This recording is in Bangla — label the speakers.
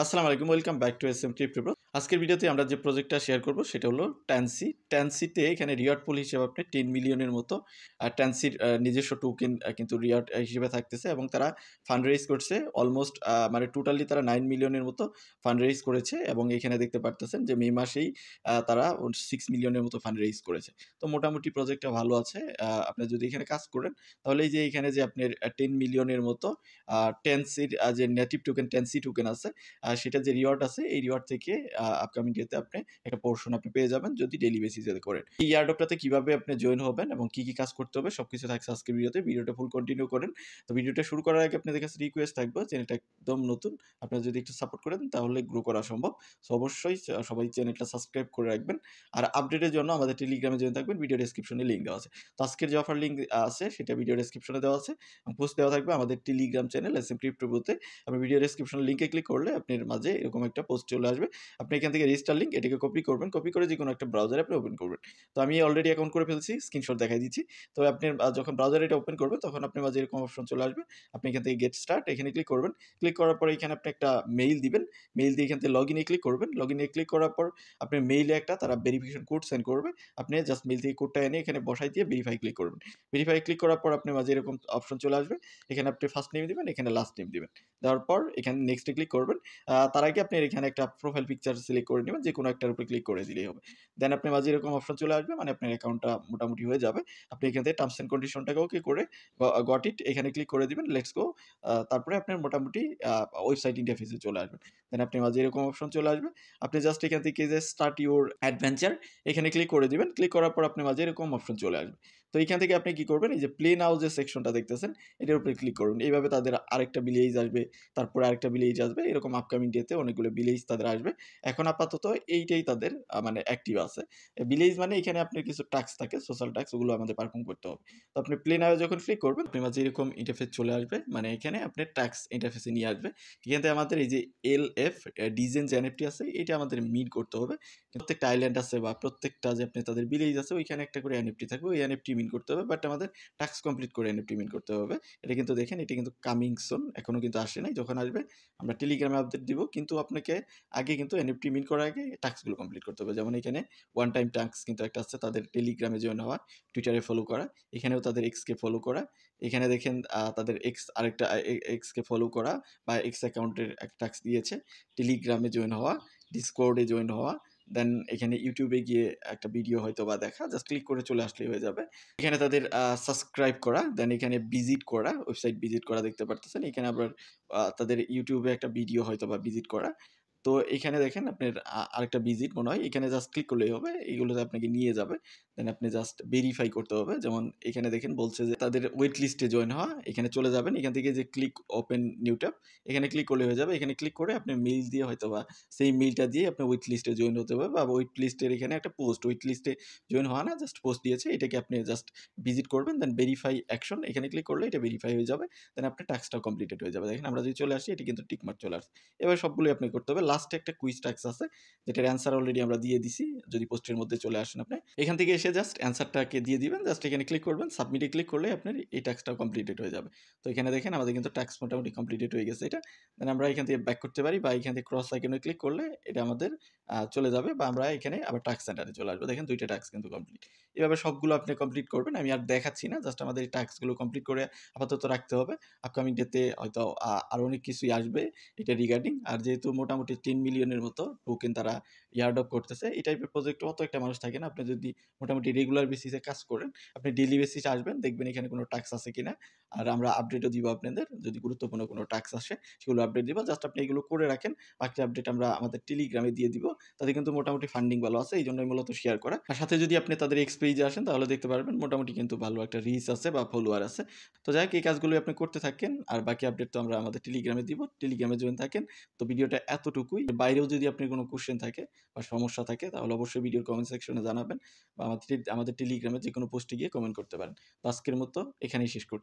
Speaker 1: আসসালামু আলাইকুম, welcome back to SM crypto bro. আজকের ভিডিওতে আমরা যে প্রজেক্টটা শেয়ার করব সেটা হলো ট্যানসি। ট্যানসিতে এখানে রিওয়ার্ড পুল হিসেবে আপনি 10 মিলিয়নের মতো ট্যানসির নিজস্ব টোকেন কিন্তু রিওয়ার্ড হিসেবে থাকতেছে এবং তারা ফান্ড রেইজ করছে অলমোস্ট মানে টোটালি তারা 9 মিলিয়নের মতো ফান্ড রেইজ করেছে এবং এখানে দেখতে পারতেছেন যে মে মাসেই তারা 6 মিলিয়নের মতো ফান্ড রেইজ করেছে। তো মোটামুটি প্রজেক্টটা ভালো আছে। আপনি যদি এখানে কাজ করেন তাহলে এই যে এখানে যে আপনার 10 মিলিয়নের মতো ট্যানসির যে নেটিভ টোকেন ট্যানসি টোকেন আছে সেটার যে রিওয়ার্ড আছে এই রিওয়ার্ড থেকে আপকামিং ডেতে আপনি একটা পোর্শন আপনি পেয়ে যাবেন যদি ডেইলি বেসিসে করেন। এই এয়ারড্রপটাতে কিভাবে আপনি জয়েন হবেন এবং কি কাজ করতে হবে সবকিছু থাকছে আজকের ভিডিওতে। ভিডিওটা ফুল কন্টিনিউ করেন। তো ভিডিওটা শুরু করার আগে আপনাদের কাছে রিকোয়েস্ট থাকবে যে এটা একদম নতুন। আপনারা যদি একটু সাপোর্ট করেন তাহলে গ্রো করা সম্ভব। সো অবশ্যই সবাই চ্যানেলটা সাবস্ক্রাইব করে রাখবেন। আর আপডেটের জন্য আমাদের টেলিগ্রামে জয়েন থাকবেন। ভিডিও ডেসক্রিপশনে লিংক দেওয়া আছে। তো আজকের যে অফার লিংক আছে সেটা ভিডিও ডেসক্রিপশনে দেওয়া আছে। পোস্ট দেওয়া থাকবে আমাদের টেলিগ্রাম চ্যানেল এসএম ক্রিপ্টো ব্রোতে। আপনি ভিডিও ডেসক্রিপশন লিংকে ক্লিক করলে আপনার মাঝে এরকম একটা পোস্ট চলে আসবে। আপনি এখান থেকে রেজিস্টার লিংক এটাকে কপি করবেন। কপি করে যেকোনো একটা ব্রাউজারে আপনি ওপেন করবেন। তো আমি অলরেডি অ্যাকাউন্ট করে ফেলছি। স্ক্রিনশট দেখাই দিচ্ছি। তো আপনি যখন ব্রাউজারে এটা ওপেন করবেন তখন আপনার মাঝে এরকম অপশন চলে আসবে। আপনি এখান থেকে গেট স্টার্ট এখানে ক্লিক করবেন। ক্লিক করার পরে এখানে আপনি একটা মেইল দিবেন। মেইল দিয়ে এখান থেকে লগইন এ ক্লিক করবেন। লগইন এ ক্লিক করার পর আপনার মেইলে একটা তারা ভেরিফিকেশন কোড সেন্ড করবে। আপনি জাস্ট মেইল থেকে কোডটা এনে এখানে বসাই দিয়ে ভেরিফাই ক্লিক করবেন। ভেরিফাই ক্লিক করার পর আপনার মাঝে এরকম অপশন চলে আসবে। এখানে আপনি ফার্স্ট নেম দিবেন, এখানে লাস্ট নেম দিবেন। দেওয়ার পর এখানে নেক্সট এ ক্লিক করবেন। তার আগে আপনার এখানে একটা প্রোফাইল পিকচার সিলেক্ট করে নেবেন, যেকোনো একটার উপরে ক্লিক করে দিলেই হবে। দেন আপনার মাঝে এরকম অপশন চলে আসবে, মানে আপনার অ্যাকাউন্টটা মোটামুটি হয়ে যাবে। আপনি এখান থেকে টার্মস অ্যান্ড কন্ডিশনটাকে ওকে করে গট ইট এখানে ক্লিক করে দিবেন, লেটস গো। তারপরে আপনার মোটামুটি ওয়েবসাইট ইন্টারফেসে চলে আসবেন। দেন আপনার মাঝে এরকম অপশন চলে আসবে। আপনি জাস্ট এখান থেকে যে স্টার্ট ইউর অ্যাডভেঞ্চার এখানে ক্লিক করে দিবেন। ক্লিক করার পর আপনার মাঝে এরকম অপশন চলে আসবে। তো এখান থেকে আপনি কি করবেন, এই যে প্লে নাও যে সেকশনটা দেখতেছেন এটার উপরে ক্লিক করুন। এইভাবে তাদের আরেকটা ভিলেজ আসবে, তারপরে আরেকটা ভিলেজ আসবে। এরকম আপকামিং ডেতে অনেকগুলো ভিলেজ তাদের আসবে। এখন আপাতত এইটাই তাদের মানে অ্যাক্টিভ আছে। ভিলেজ মানে এখানে আপনার কিছু টাস্ক থাকে, সোশ্যাল টাস্ক, ওগুলো আমাদের পারফর্ম করতে হবে। তো আপনি প্লে নাও যখন ক্লিক করবেন আপনার মাঝে এরকম ইন্টারফেস চলে আসবে, মানে এখানে আপনার টাস্ক ইন্টারফেসে নিয়ে আসবে। এখান থেকে আমাদের এই যে এলএফ ডিজেন যে এনএফটি আছে এটা আমাদের মিট করতে হবে। প্রত্যেকটা আইল্যান্ড আছে বা প্রত্যেকটা যে আপনি তাদের ভিলেজ আছে ওইখানে একটা করে এনএফটি থাকবে, ওই এনএফটি মিন করতে হবে। বাট আমাদের টাস্ক কমপ্লিট করে এনএফটি মিন করতে হবে। এটা কিন্তু দেখেন, এটা কিন্তু কামিং সুন, এখনো কিন্তু আসে নাই। যখন আসবে আমরা টেলিগ্রামে আপডেট দিব, কিন্তু আপনাকে আগে কিন্তু এনএফটি মিন করার আগে টাস্কগুলো কমপ্লিট করতে হবে। যেমন এখানে ওয়ান টাইম টাস্ক কিন্তু একটা আছে, তাদের টেলিগ্রামে জয়েন হওয়া, টুইটারে ফলো করা, এখানেও তাদের এক্সকে ফলো করা। এখানে দেখেন তাদের এক্স আরেকটা এক্সকে ফলো করা বা এক্স অ্যাকাউন্টের একটা টাস্ক দিয়েছে। টেলিগ্রামে জয়েন হওয়া, ডিসকর্ডে জয়েন হওয়া, দেন এখানে ইউটিউবে গিয়ে একটা ভিডিও হয়তো বা দেখা, জাস্ট ক্লিক করে চলে আসলেই হয়ে যাবে। এখানে তাদের সাবস্ক্রাইব করা, দেন এখানে ভিজিট করা, ওয়েবসাইট ভিজিট করা দেখতে পারতেছেন। এখানে আবার তাদের ইউটিউবে একটা ভিডিও হয়তো বা ভিজিট করা। তো এখানে দেখেন আপনার আরেকটা ভিজিট মনে হয়, এখানে জাস্ট ক্লিক করলেই হবে, এগুলোতে আপনাকে নিয়ে যাবে। দেন আপনি জাস্ট ভেরিফাই করতে হবে। যেমন এখানে দেখেন বলছে যে তাদের ওয়েট লিস্টে জয়েন হওয়া, এখানে চলে যাবেন। এখান থেকে যে ক্লিক ওপেন নিউ ট্যাব এখানে ক্লিক করলে হয়ে যাবে। এখানে ক্লিক করে আপনি মেইল দিয়ে হয়তো বা সেই মেইলটা দিয়ে আপনি ওয়েট লিস্টে জয়েন হতে হবে, বা ওয়েট লিস্টের এখানে একটা পোস্ট, ওয়েট লিস্টে জয়েন হওয়া না, জাস্ট পোস্ট দিয়েছে, এটাকে আপনি জাস্ট ভিজিট করবেন। দেন ভেরিফাই অ্যাকশন এখানে ক্লিক করলে এটা ভেরিফাই হয়ে যাবে। দেন আপনার টাস্কটা কমপ্লিটেড হয়ে যাবে। দেখেন আমরা যদি চলে আসি, এটা কিন্তু টিকমার্ক চলে আসছে। এবার সবগুলোই আপনি করতে হবে। লাস্টে একটা কুইজ টাস্ক আছে, যেটার অ্যান্সার অলরেডি আমরা দিয়ে দিছি। যদি পোস্টের মধ্যে চলে আসেন আপনি এখান থেকে এসে জাস্ট অ্যান্সারটাকে দিয়ে দিবেন। জাস্ট এখানে ক্লিক করবেন, সাবমিটে ক্লিক করলে আপনার এই টাস্কটা কমপ্লিটেড হয়ে যাবে। তো এখানে দেখেন আমাদের কিন্তু টাস্ক মোটামুটি কমপ্লিটেড হয়ে গেছে এটা। দেন আমরা এখান থেকে ব্যাক করতে পারি, বা এখান থেকে ক্রস আইকনে ক্লিক করলে এটা আমাদের চলে যাবে, বা আমরা এখানে আবার টাস্ক সেন্টারে চলে আসবো। দেখেন ২ টা টাস্ক কিন্তু কমপ্লিট। এভাবে সবগুলো আপনি কমপ্লিট করবেন। আমি আর দেখাচ্ছি না, জাস্ট আমাদের এই টাস্কগুলো কমপ্লিট করে আপাতত রাখতে হবে। আপকামিং ডেতে হয়তো আরো অনেক কিছুই আসবে এটা রিগার্ডিং। আর যেহেতু মোটামুটি 10 মিলিয়নের মতো টোকেন তারা এয়ারড্রপ করতেছে, এই টাইপের প্রজেক্টে অত একটা মানুষ থাকে না। আপনি যদি মোটামুটি রেগুলার বেসিসে কাজ করেন, আপনি ডেইলি বেসিসে আসবেন, দেখবেন এখানে কোনো টাস্ক আছে কিনা। আর আমরা আপডেটও দিব আপনাদের, যদি গুরুত্বপূর্ণ কোনো টাস্ক আসে সেগুলো আপডেট দিব। জাস্ট আপনি এগুলো করে রাখেন, বাকি আপডেট আমরা আমাদের টেলিগ্রামে দিয়ে দিব। তাদের কিন্তু মোটামুটি ফান্ডিং ভালো আছে, এই জন্যই মূলত শেয়ার করা। আর সাথে যদি আপনি তাদের এক্স পেজে আসেন তাহলে দেখতে পারবেন মোটামুটি কিন্তু ভালো একটা রিচ আছে বা ফলোয়ার আছে। তো যাই হোক, এই কাজগুলো আপনি করতে থাকেন, আর বাকি আপডেট তো আমরা আমাদের টেলিগ্রামে দিব। টেলিগ্রামে জয়েন থাকেন। তো ভিডিওটা এতটুকুই। বাইরেও যদি আপনার কোনো কোশ্চেন থাকে বা সমস্যা থাকে তাহলে অবশ্যই ভিডিওর কমেন্ট সেকশনে জানাবেন, বা আমাদের টেলিগ্রামে যেকোনো পোস্টে গিয়ে কমেন্ট করতে পারেন। তো আজকের মতো এখানেই শেষ করছি।